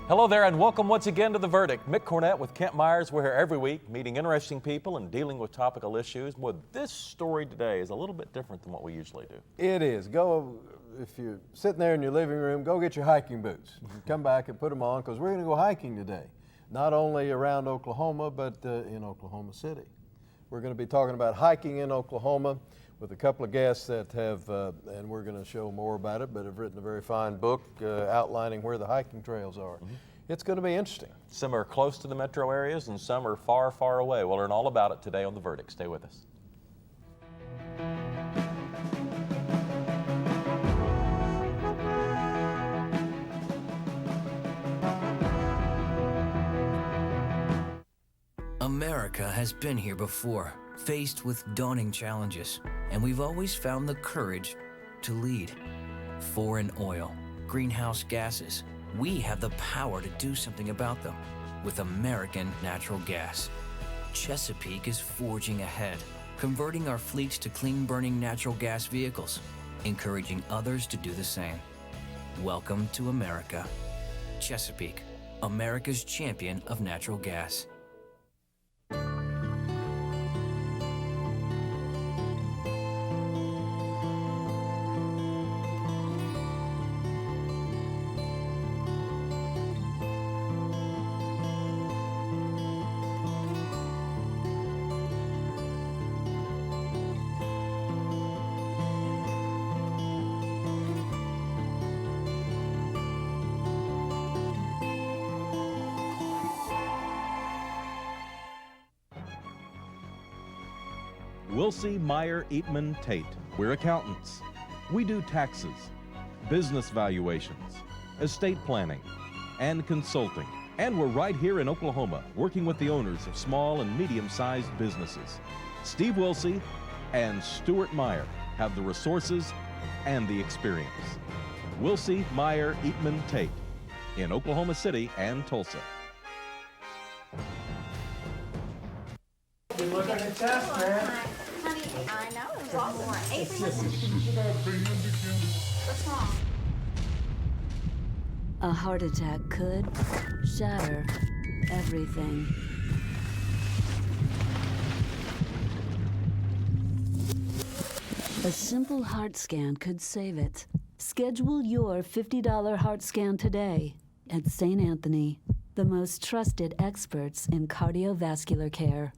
Hello there and welcome once again to The Verdict. Mick Cornett with Kent Myers. We're here every week meeting interesting people and dealing with topical issues. Well, this story today is a little bit different than what we usually do. It is. Go, if you're sitting there in your living room, go get your hiking boots. Come back and put them on because we're going to go hiking today. Not only around Oklahoma, but in Oklahoma City. We're going to be talking about hiking in Oklahoma with a couple of guests that have, and we're going to show more about it, but have written a very fine book outlining where the hiking trails are. It's going to be interesting. Some are close to the metro areas and some are far, far away. We'll learn all about it today on The Verdict. Stay with us. America has been here before, faced with daunting challenges, and we've always found the courage to lead. Foreign oil, greenhouse gases, we have the power to do something about them with American natural gas. Chesapeake is forging ahead, converting our fleets to clean-burning natural gas vehicles, encouraging others to do the same. Welcome to America. Chesapeake, America's champion of natural gas. Wilsey, Meyer, Eatman, Tate. We're accountants. We do taxes, business valuations, estate planning, and consulting. And we're right here in Oklahoma, working with the owners of small and medium-sized businesses. Steve Wilsey and Stuart Meyer have the resources and the experience. Wilsey, Meyer, Eatman, Tate in Oklahoma City and Tulsa. You're looking at test, man. Honey, I know, there's also more. Adrian, what's wrong? A heart attack could shatter everything. A simple heart scan could save it. Schedule your $50 heart scan today at St. Anthony, the most trusted experts in cardiovascular care.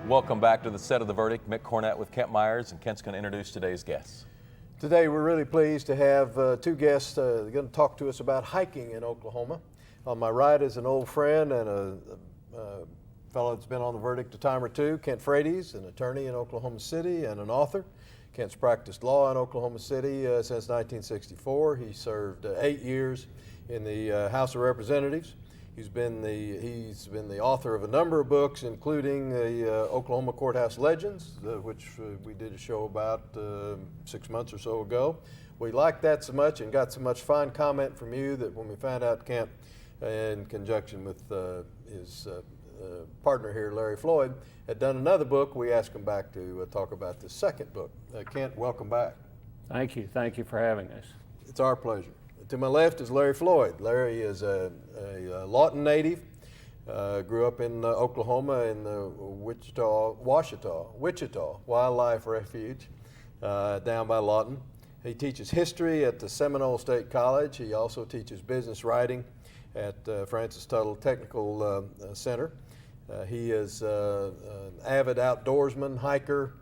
Welcome back to the set of The Verdict. Mick Cornett with Kent Myers, and Kent's going to introduce today's guests. Today we're really pleased to have two guests going to talk to us about hiking in Oklahoma. On my right is an old friend and a fellow that's been on The Verdict a time or two, Kent Frates, an attorney in Oklahoma City and an author. Kent's practiced law in Oklahoma City since 1964. He served 8 years in the House of Representatives. He's been the author of a number of books, including the Oklahoma Courthouse Legends, which we did a show about 6 months or so ago. We liked that so much and got so much fine comment from you that when we found out Kent, in conjunction with his partner here, Larry Floyd, had done another book, we asked him back to talk about the second book. Kent, welcome back. Thank you. Thank you for having us. It's our pleasure. To my left is Larry Floyd. Larry is a Lawton native, grew up in Oklahoma in the Wichita Wildlife Refuge down by Lawton. He teaches history at the Seminole State College. He also teaches business writing at Francis Tuttle Technical Center. He is an avid outdoorsman, hiker,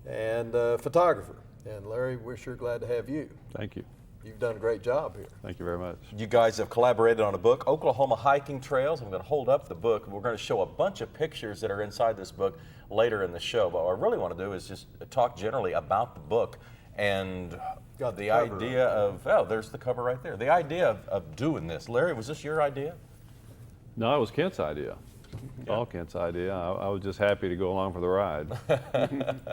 and photographer. And Larry, we're sure glad to have you. Thank you. You've done a great job here. Thank you very much. You guys have collaborated on a book, Oklahoma Hiking Trails. I'm going to hold up the book. We're going to show a bunch of pictures that are inside this book later in the show. But what I really want to do is just talk generally about the book and the idea of, oh, there's the cover right there. The idea of doing this. Larry, was this your idea? No, it was Kent's idea. all Kent's idea. I was just happy to go along for the ride.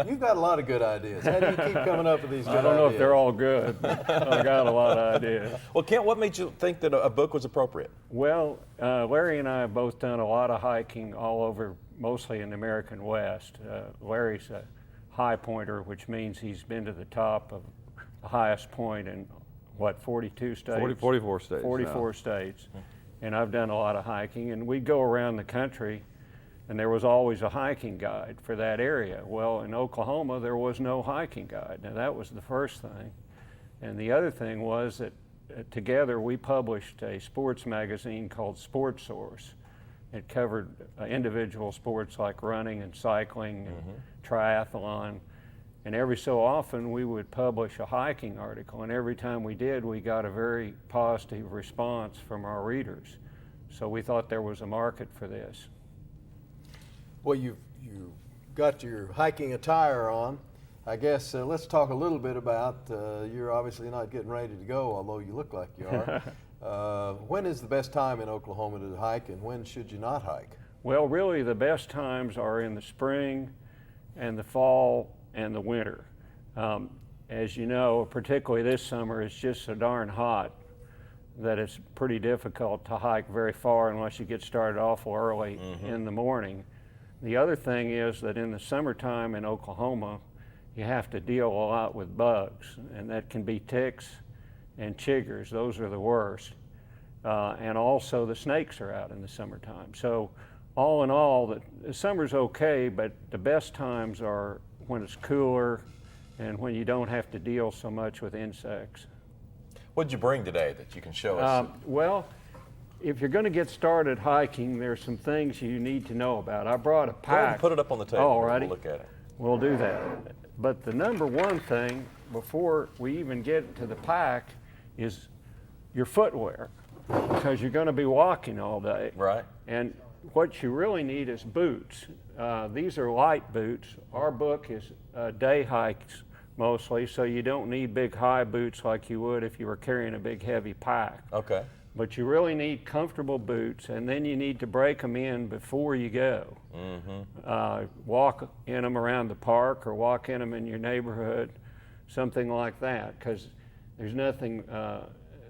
You've got a lot of good ideas. How do you keep coming up with these good ideas? I don't know if they're all good, but I got a lot of ideas. Well, Kent, what made you think that a book was appropriate? Well, Larry and I have both done a lot of hiking all over, mostly in the American West. Larry's a high pointer, which means he's been to the top of the highest point in, what, 42 states? 44 states. 44 states. And I've done a lot of hiking, and we'd go around the country, and there was always a hiking guide for that area. Well, in Oklahoma, there was no hiking guide. Now, that was the first thing. And the other thing was that together we published a sports magazine called Sports Source. It covered individual sports like running and cycling and triathlon. And every so often we would publish a hiking article, and every time we did, we got a very positive response from our readers. So we thought there was a market for this. Well, you got your hiking attire on. I guess let's talk a little bit about, you're obviously not getting ready to go, although you look like you are. When is the best time in Oklahoma to hike, and when should you not hike? Well, really the best times are in the spring and the fall and the winter. As you know, particularly this summer, it's just so darn hot that it's pretty difficult to hike very far unless you get started awful early in the morning. The other thing is that in the summertime in Oklahoma, you have to deal a lot with bugs, and that can be ticks and chiggers. Those are the worst. And also the snakes are out in the summertime. So all in all, the summer's okay, but the best times are when it's cooler and when you don't have to deal so much with insects. What did you bring today that you can show us? Well, if you're going to get started hiking, there's some things you need to know about. I brought a Go ahead pack. and put it up on the table. Oh, We'll righty. look at it. We'll do that. But the number one thing before we even get to the pack is your footwear, because you're going to be walking all day. Right. And what you really need is boots. These are light boots. Our book is day hikes mostly, so you don't need big high boots like you would if you were carrying a big heavy pack. Okay. But you really need comfortable boots, and then you need to break them in before you go. Walk in them around the park or walk in them in your neighborhood, something like that, because there's nothing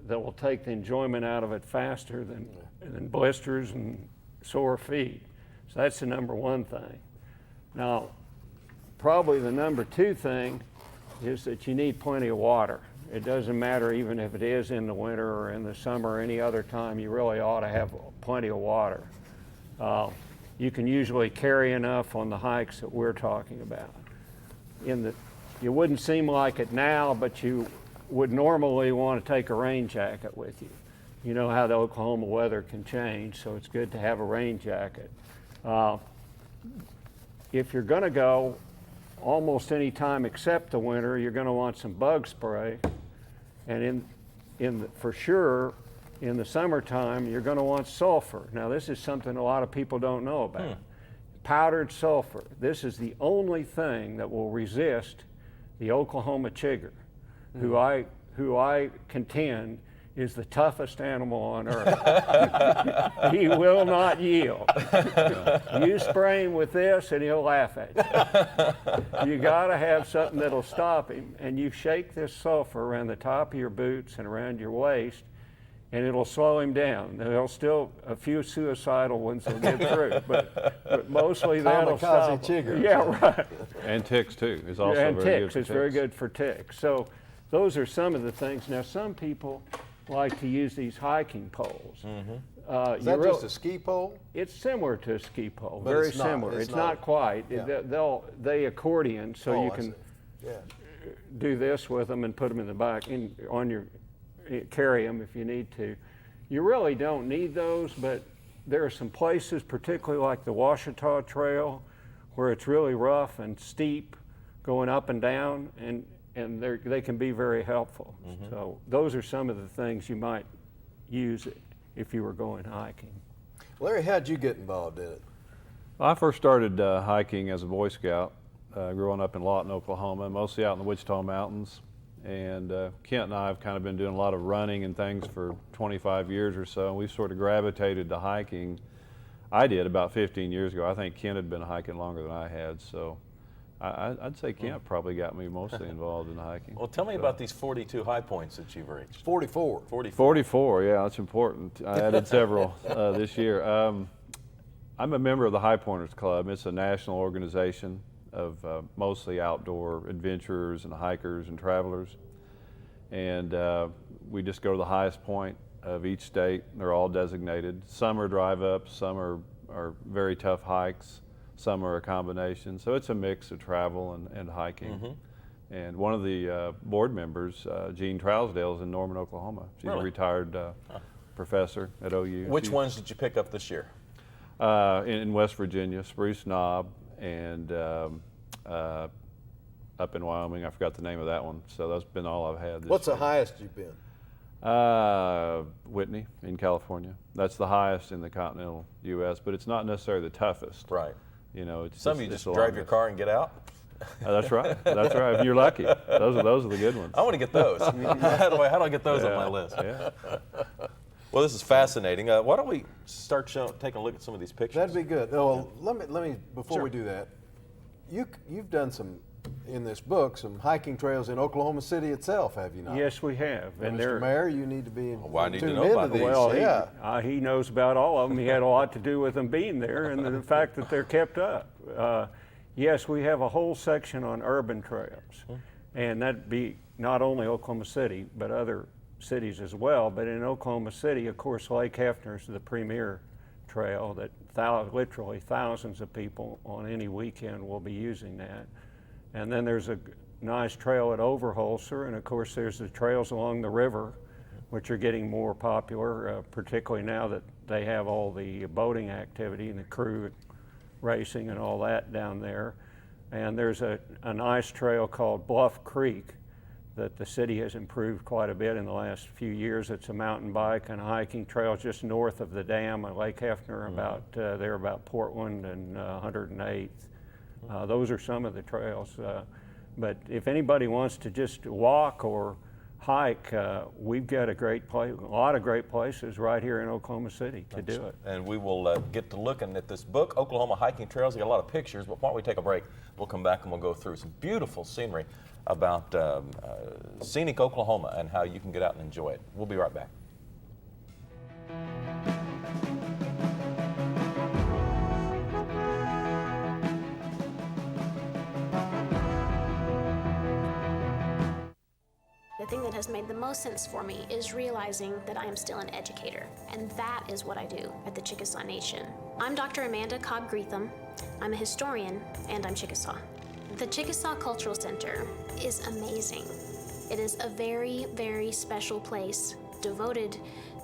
that will take the enjoyment out of it faster than blisters and sore feet. So that's the number one thing. Now, probably the number two thing is that you need plenty of water. It doesn't matter even if it is in the winter or in the summer or any other time, you really ought to have plenty of water. You can usually carry enough on the hikes that we're talking about. You wouldn't seem like it now, but you would normally want to take a rain jacket with you. You know how the Oklahoma weather can change, so it's good to have a rain jacket. If you're going to go almost any time except the winter, you're going to want some bug spray. And for sure, in the summertime, you're going to want sulfur. Now, this is something a lot of people don't know about. Powdered sulfur. This is the only thing that will resist the Oklahoma chigger, who I contend is the toughest animal on earth. He will not yield. You spray him with this and he'll laugh at you. You gotta have something that'll stop him, and you shake this sulfur around the top of your boots and around your waist, and it'll slow him down. There'll still a few suicidal ones will get through, but mostly that'll stop chiggers. Yeah, right. And ticks too. It's also And very ticks, good for it's very ticks. good for ticks. So those are some of the things. Now, some people like to use these hiking poles. Is that just a ski pole? It's similar to a ski pole, But very it's not. similar. It's It's not. not quite. Yeah. They accordion, so Oh, you I can see. Yeah. do this with them and put them in the back, carry them if you need to. You really don't need those, but there are some places, particularly like the Washita Trail, where it's really rough and steep, going up and down, and they can be very helpful. So those are some of the things you might use if you were going hiking. Larry, how'd you get involved in it? I first started hiking as a Boy Scout, growing up in Lawton, Oklahoma, mostly out in the Wichita Mountains. And Kent and I have kind of been doing a lot of running and things for 25 years or so, and we've sort of gravitated to hiking I did about 15 years ago. I think Kent had been hiking longer than I had, so I'd say Kent probably got me mostly involved in hiking. Well, tell me about these 42 high points that you've reached. 44. 44, yeah, that's important. I added several this year. I'm a member of the High Pointers Club. It's a national organization of mostly outdoor adventurers and hikers and travelers. And we just go to the highest point of each state. They're all designated. Some are drive-ups, some are very tough hikes, some are a combination. So it's a mix of travel and hiking. And one of the board members, Jean Trousdale, is in Norman, Oklahoma. She's a retired professor at OU. Which ones did you pick up this year? In West Virginia, Spruce Knob, and up in Wyoming, I forgot the name of that one. So that's been all I've had this What's year. the highest you've been? Whitney in California. That's the highest in the continental U.S., but it's not necessarily the toughest. Right. You know, it's Some of you just drive your car and get out. That's right. That's right. If you're lucky, those are the good ones. I want to get those. How do I get those on my list? Yeah. Well, this is fascinating. Why don't we start taking a look at some of these pictures? That'd be good. Oh, well, let me before we do that, you've done some in this book some hiking trails in Oklahoma City itself, have you not? Yes, we have. And Mr. Mayor, you need to be Well, I need to tuned know into about these. these. Well, he knows about all of them. He had a lot to do with them being there and the fact that they're kept up. Yes, we have a whole section on urban trails, and that'd be not only Oklahoma City, but other cities as well. But in Oklahoma City, of course, Lake Hefner's the premier trail that literally thousands of people on any weekend will be using that. And then there's a nice trail at Overholser, and of course there's the trails along the river, which are getting more popular, particularly now that they have all the boating activity and the crew racing and all that down there. And there's a nice trail called Bluff Creek that the city has improved quite a bit in the last few years. It's a mountain bike and hiking trail just north of the dam at Lake Hefner, they're about Portland and 108th. Those are some of the trails. But if anybody wants to just walk or hike, we've got a lot of great places right here in Oklahoma City to do it. And we will get to looking at this book, Oklahoma Hiking Trails. You got a lot of pictures, but why don't we take a break? We'll come back and we'll go through some beautiful scenery about scenic Oklahoma and how you can get out and enjoy it. We'll be right back. The thing that has made the most sense for me is realizing that I am still an educator, and that is what I do at the Chickasaw Nation. I'm Dr. Amanda Cobb-Greetham. I'm a historian, and I'm Chickasaw. The Chickasaw Cultural Center is amazing. It is a very, very special place devoted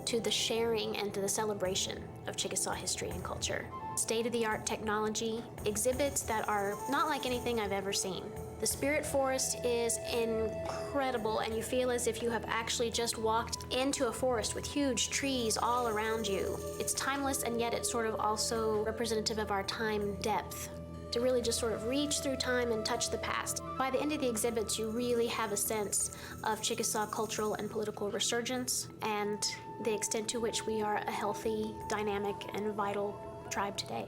to the sharing and to the celebration of Chickasaw history and culture. State-of-the-art technology, exhibits that are not like anything I've ever seen. The Spirit Forest is incredible, and you feel as if you have actually just walked into a forest with huge trees all around you. It's timeless, and yet it's sort of also representative of our time depth, to really just sort of reach through time and touch the past. By the end of the exhibits, you really have a sense of Chickasaw cultural and political resurgence and the extent to which we are a healthy, dynamic, and vital tribe today.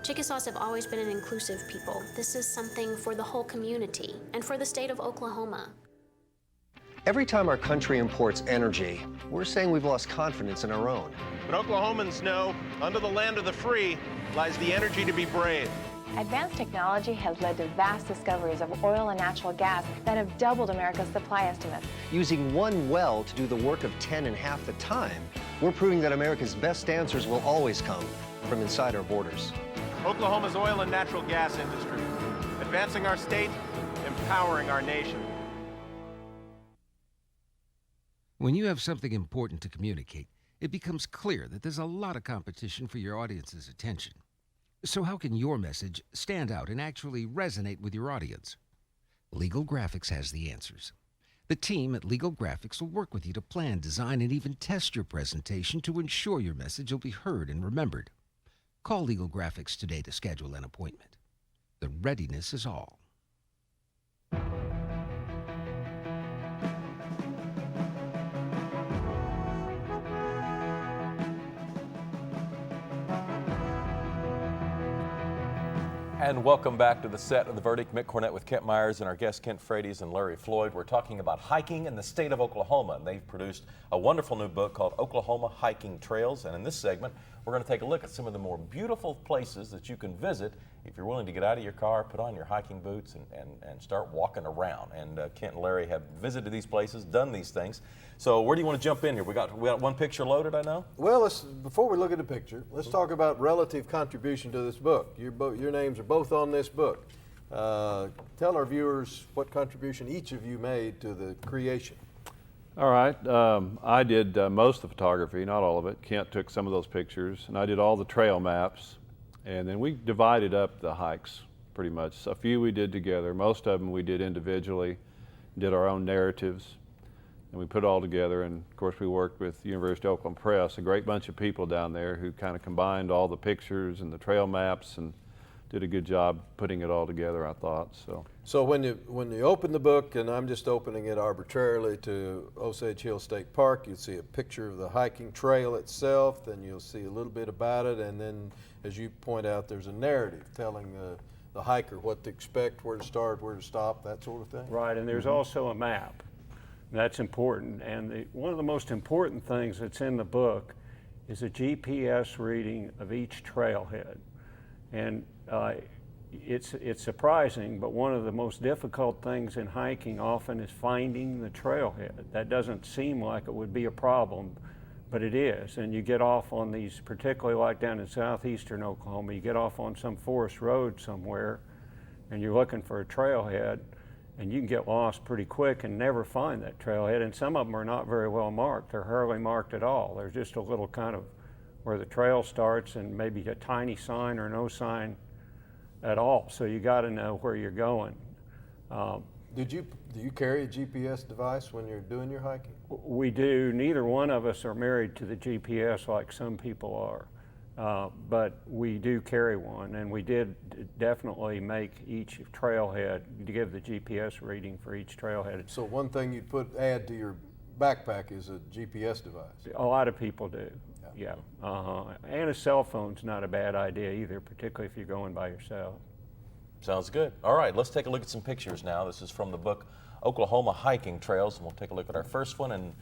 Chickasaws have always been an inclusive people. This is something for the whole community and for the state of Oklahoma. Every time our country imports energy, we're saying we've lost confidence in our own. But Oklahomans know, under the land of the free lies the energy to be brave. Advanced technology has led to vast discoveries of oil and natural gas that have doubled America's supply estimates. Using one well to do the work of 10 in half the time, we're proving that America's best answers will always come from inside our borders. Oklahoma's oil and natural gas industry, advancing our state, empowering our nation. When you have something important to communicate, it becomes clear that there's a lot of competition for your audience's attention. So how can your message stand out and actually resonate with your audience? Legal Graphics has the answers. The team at Legal Graphics will work with you to plan, design, and even test your presentation to ensure your message will be heard and remembered. Call Legal Graphics today to schedule an appointment. The readiness is all. And welcome back to the set of The Verdict. Mick Cornett with Kent Myers and our guests Kent Frates and Larry Floyd. We're talking about hiking in the state of Oklahoma. And they've produced a wonderful new book called Oklahoma Hiking Trails. And in this segment, we're going to take a look at some of the more beautiful places that you can visit if you're willing to get out of your car, put on your hiking boots, and start walking around. And Kent and Larry have visited these places, done these things. So where do you want to jump in here? We got one picture loaded, I know? Well, before we look at the picture, let's talk about relative contribution to this book. Your names are both on this book. Tell our viewers what contribution each of you made to the creation. All right, I did most of the photography, not all of it. Kent took some of those pictures, and I did all the trail maps. And then we divided up the hikes pretty much. A few we did together, most of them we did individually, did our own narratives, and we put it all together. And of course we worked with University of Oklahoma Press, a great bunch of people down there who kind of combined all the pictures and the trail maps and did a good job putting it all together, I thought. So when you open the book, and I'm just opening it arbitrarily to Osage Hill State Park, you'll see a picture of the hiking trail itself, then you'll see a little bit about it, and then as you point out, there's a narrative telling the hiker what to expect, where to start, where to stop, that sort of thing. Right, and there's also a map. That's important, and one of the most important things that's in the book is a GPS reading of each trailhead. And it's surprising, but one of the most difficult things in hiking often is finding the trailhead. That doesn't seem like it would be a problem, but it is. And you get off on these, particularly like down in southeastern Oklahoma, you get off on some forest road somewhere and you're looking for a trailhead, and you can get lost pretty quick and never find that trailhead. And some of them are not very well marked. They're hardly marked at all. There's just a little kind of where the trail starts and maybe a tiny sign or no sign at all. So you got to know where you're going. Do you carry a GPS device when you're doing your hiking? We do. Neither one of us are married to the GPS like some people are, but we do carry one, and we did definitely make each trailhead to give the GPS reading for each trailhead. So one thing you'd add to your backpack is a GPS device. A lot of people do. Yeah, and a cell phone's not a bad idea either, particularly if you're going by yourself. Sounds good. All right, let's take a look at some pictures now. This is from the book Oklahoma Hiking Trails, and we'll take a look at our first one. And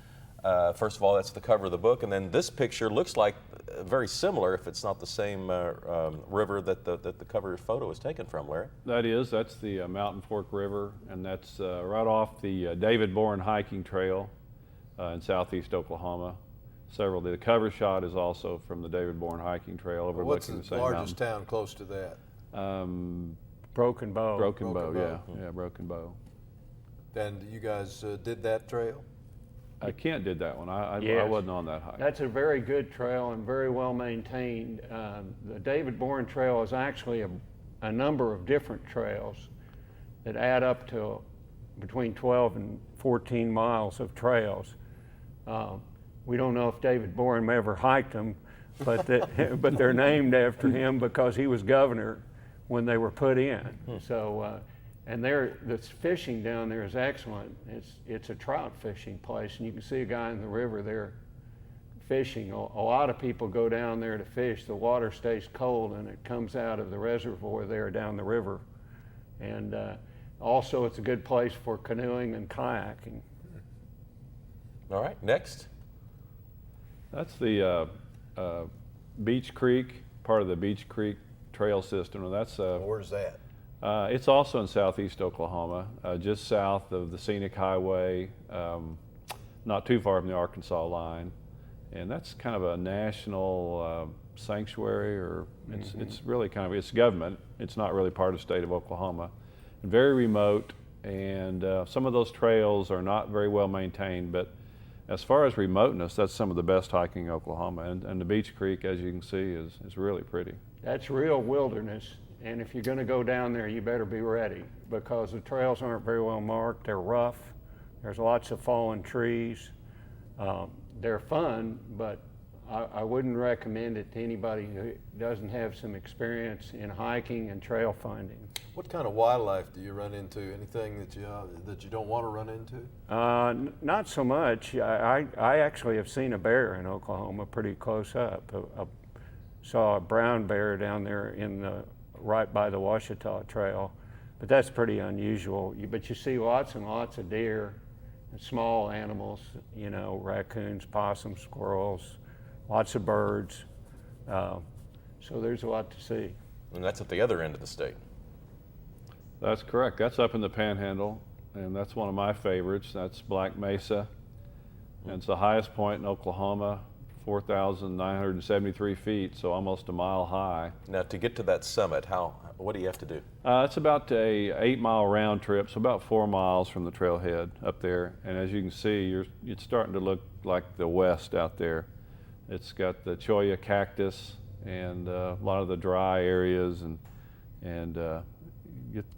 first of all, that's the cover of the book, and then this picture looks like very similar, if it's not the same river that the cover photo is taken from, Larry. That's the Mountain Fork River, and that's right off the David Bourne Hiking Trail in southeast Oklahoma. The cover shot is also from the David Bourne Hiking Trail overlooking the same mountain. What's the largest town close to that? Broken Bow. Broken Bow. Yeah, Broken Bow. And you guys did that trail? Kent did that one. I wasn't on that hike. That's a very good trail and very well maintained. The David Bourne Trail is actually a number of different trails that add up to between 12 and 14 miles of trails. We don't know if David Bourne ever hiked them, but they're named after him because he was governor when they were put in. So, and the fishing down there is excellent. It's a trout fishing place, and you can see a guy in the river there fishing. A lot of people go down there to fish. The water stays cold, and it comes out of the reservoir there down the river. And also, it's a good place for canoeing and kayaking. All right, next. That's the Beach Creek, part of the Beach Creek Trail System. That's where's that? It's also in southeast Oklahoma, just south of the Scenic Highway, not too far from the Arkansas line. And that's kind of a national sanctuary, or it's really kind of, it's government. It's not really part of the state of Oklahoma. Very remote, and some of those trails are not very well maintained, but as far as remoteness, that's some of the best hiking in Oklahoma. And the Beach Creek, as you can see, is really pretty. That's real wilderness, and if you're going to go down there, you better be ready, because the trails aren't very well marked. They're rough. There's lots of fallen trees. They're fun, but I wouldn't recommend it to anybody who doesn't have some experience in hiking and trail finding. What kind of wildlife do you run into? Anything that you don't want to run into? Not so much. I actually have seen a bear in Oklahoma pretty close up. I saw a brown bear down there in the right by the Ouachita Trail, but that's pretty unusual. But you see lots and lots of deer and small animals, you know, raccoons, possums, squirrels, lots of birds. So there's a lot to see. And that's at the other end of the state. That's correct. That's up in the Panhandle, and that's one of my favorites. That's Black Mesa, and it's the highest point in Oklahoma, 4,973 feet, so almost a mile high. Now, to get to that summit, what do you have to do? It's about a 8-mile round trip, so about 4 miles from the trailhead up there. And as you can see, it's starting to look like the west out there. It's got the cholla cactus and a lot of the dry areas, and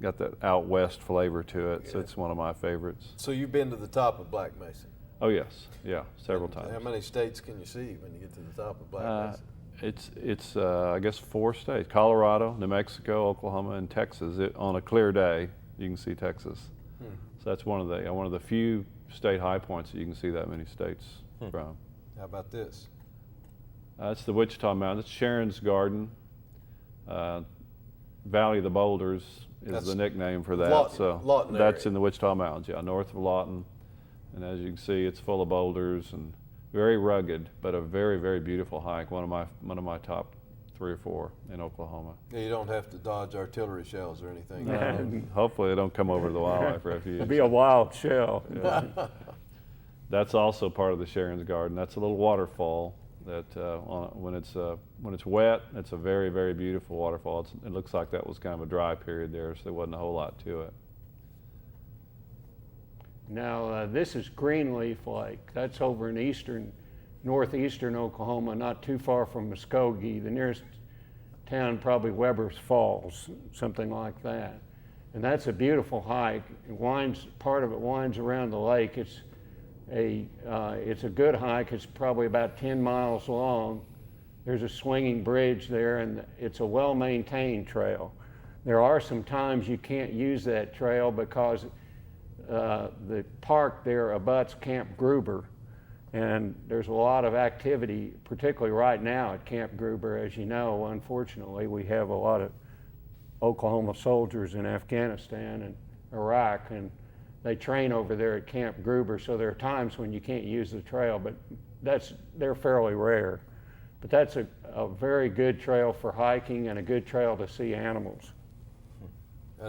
got that out west flavor to it. So it's one of my favorites. So you've been to the top of Black Mesa? Oh yes, yeah, several times. How many states can you see when you get to the top of Black Mesa? It's I guess 4 states: Colorado, New Mexico, Oklahoma, and Texas. On a clear day, you can see Texas. So that's one of the few state high points that you can see that many states from. How about this? It's the Wichita Mountains. It's Sharon's Garden. Valley of the Boulders is the nickname for that. Lawton that's area. in the Wichita Mountains, yeah, north of Lawton. And as you can see, it's full of boulders and very rugged, but a very, very beautiful hike. One of my top 3 or 4 in Oklahoma. Yeah, you don't have to dodge artillery shells or anything. Hopefully, they don't come over to the wildlife refuge. It'd be a wild shell. Yeah. That's also part of the Sharon's Garden. That's a little waterfall that when it's wet, it's a very, very beautiful waterfall. It looks like that was kind of a dry period there, so there wasn't a whole lot to it. Now, this is Greenleaf Lake. That's over in northeastern Oklahoma, not too far from Muskogee. The nearest town, probably Weber's Falls, something like that. And that's a beautiful hike. Part of it winds around the lake. It's a good hike. It's probably about 10 miles long. There's a swinging bridge there, and it's a well-maintained trail. There are some times you can't use that trail because the park there abuts Camp Gruber, and there's a lot of activity, particularly right now at Camp Gruber. As you know, unfortunately, we have a lot of Oklahoma soldiers in Afghanistan and Iraq, and they train over there at Camp Gruber, so there are times when you can't use the trail, but they're fairly rare. But that's a very good trail for hiking and a good trail to see animals.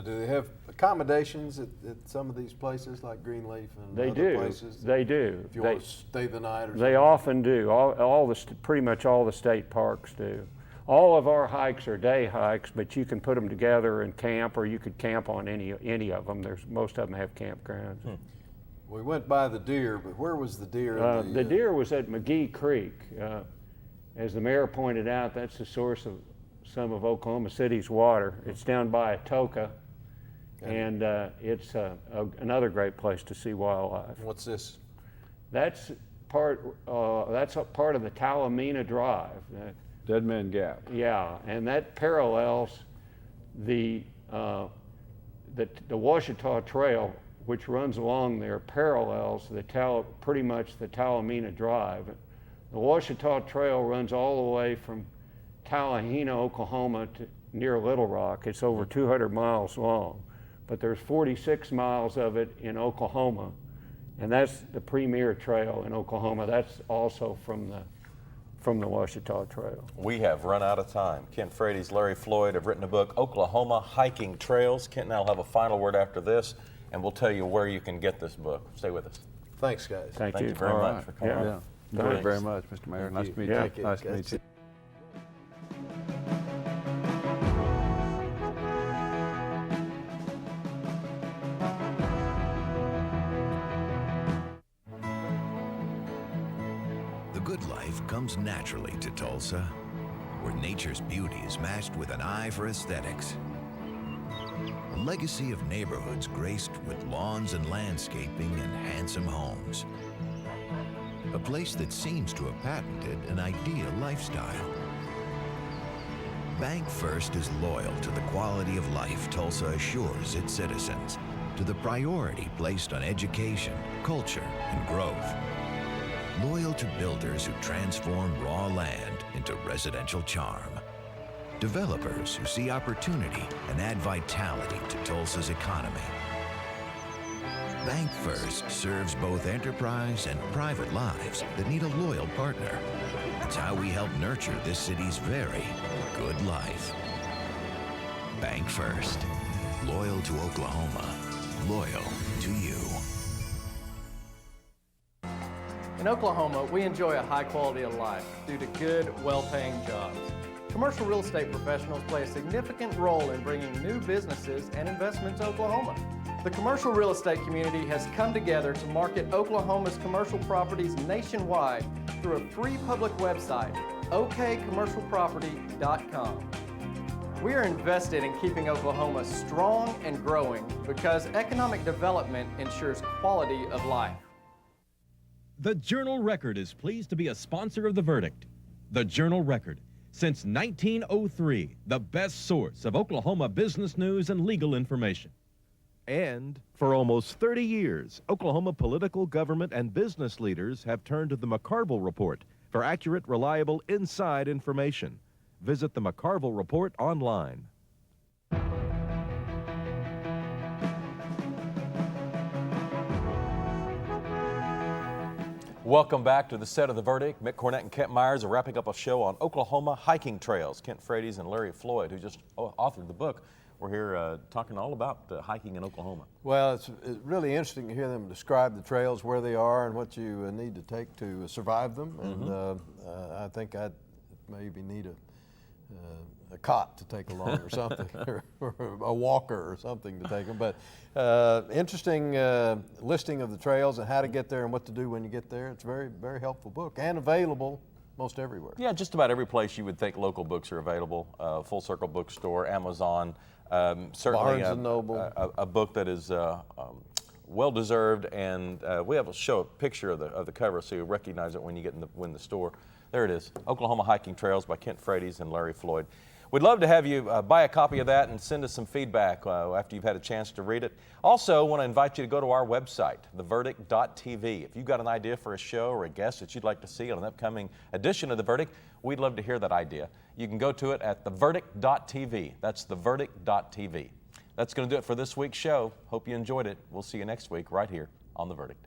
Do they have accommodations at some of these places like Greenleaf and other places? They do. If you want to stay the night or something? They often do. Pretty much all the state parks do. All of our hikes are day hikes, but you can put them together and camp, or you could camp on any of them. Most of them have campgrounds. We went by the deer, but where was the deer? The deer was at McGee Creek. As the mayor pointed out, that's the source of some of Oklahoma City's water. It's down by Atoka, and it's another great place to see wildlife. What's this? That's part of the Talamina Drive. Dead Man Gap. Yeah, and that parallels the Ouachita Trail, which runs along there, parallels pretty much the Talamina Drive. The Ouachita Trail runs all the way from Tallahena, Oklahoma to near Little Rock. It's over 200 miles long, but there's 46 miles of it in Oklahoma, and that's the premier trail in Oklahoma. That's also from the Ouachita Trail. We have run out of time. Kent Frates, Larry Floyd have written a book, Oklahoma Hiking Trails. Kent and I will have a final word after this, and we'll tell you where you can get this book. Stay with us. Thanks, guys. Thank you very much for coming. Yeah. Thank you very much, Mr. Mayor. Nice to meet you. Nice to meet you. The good life comes naturally to Tulsa, where nature's beauty is matched with an eye for aesthetics. A legacy of neighborhoods graced with lawns and landscaping and handsome homes. A place that seems to have patented an ideal lifestyle. Bank First is loyal to the quality of life Tulsa assures its citizens, to the priority placed on education, culture, and growth. Loyal to builders who transform raw land into residential charm. developers who see opportunity and add vitality to Tulsa's economy. Bank First serves both enterprise and private lives that need a loyal partner. It's how we help nurture this city's very good life. Bank First. Loyal to Oklahoma. Loyal to you. In Oklahoma, we enjoy a high quality of life due to good, well-paying jobs. Commercial real estate professionals play a significant role in bringing new businesses and investment to Oklahoma. The commercial real estate community has come together to market Oklahoma's commercial properties nationwide through a free public website, okcommercialproperty.com. We are invested in keeping Oklahoma strong and growing because economic development ensures quality of life. The Journal-Record is pleased to be a sponsor of The Verdict. The Journal-Record, since 1903, the best source of Oklahoma business news and legal information. And for almost 30 years, Oklahoma political, government, and business leaders have turned to the McCarville Report for accurate, reliable, inside information. Visit the McCarville Report online. Welcome back to the set of The Verdict. Mick Cornett and Kent Myers are wrapping up a show on Oklahoma hiking trails. Kent Frates and Larry Floyd, who just authored the book, we're here talking all about hiking in Oklahoma. Well, it's really interesting to hear them describe the trails, where they are, and what you need to take to survive them. And I think I'd maybe need a cot to take along or something, or a walker or something to take them. But interesting listing of the trails and how to get there and what to do when you get there. It's a very, very helpful book and available most everywhere. Yeah, just about every place you would think local books are available. Full Circle Bookstore, Amazon, certainly Barnes and Noble. A book that is well-deserved, and we have to show a picture of the cover so you recognize it when you get in the store. There it is, Oklahoma Hiking Trails by Kent Frates and Larry Floyd. We'd love to have you buy a copy of that and send us some feedback after you've had a chance to read it. Also, want to invite you to go to our website, theverdict.tv. If you've got an idea for a show or a guest that you'd like to see on an upcoming edition of The Verdict, we'd love to hear that idea. You can go to it at theverdict.tv. That's theverdict.tv. That's going to do it for this week's show. Hope you enjoyed it. We'll see you next week right here on The Verdict.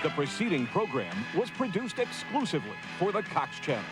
The preceding program was produced exclusively for the Cox Channel.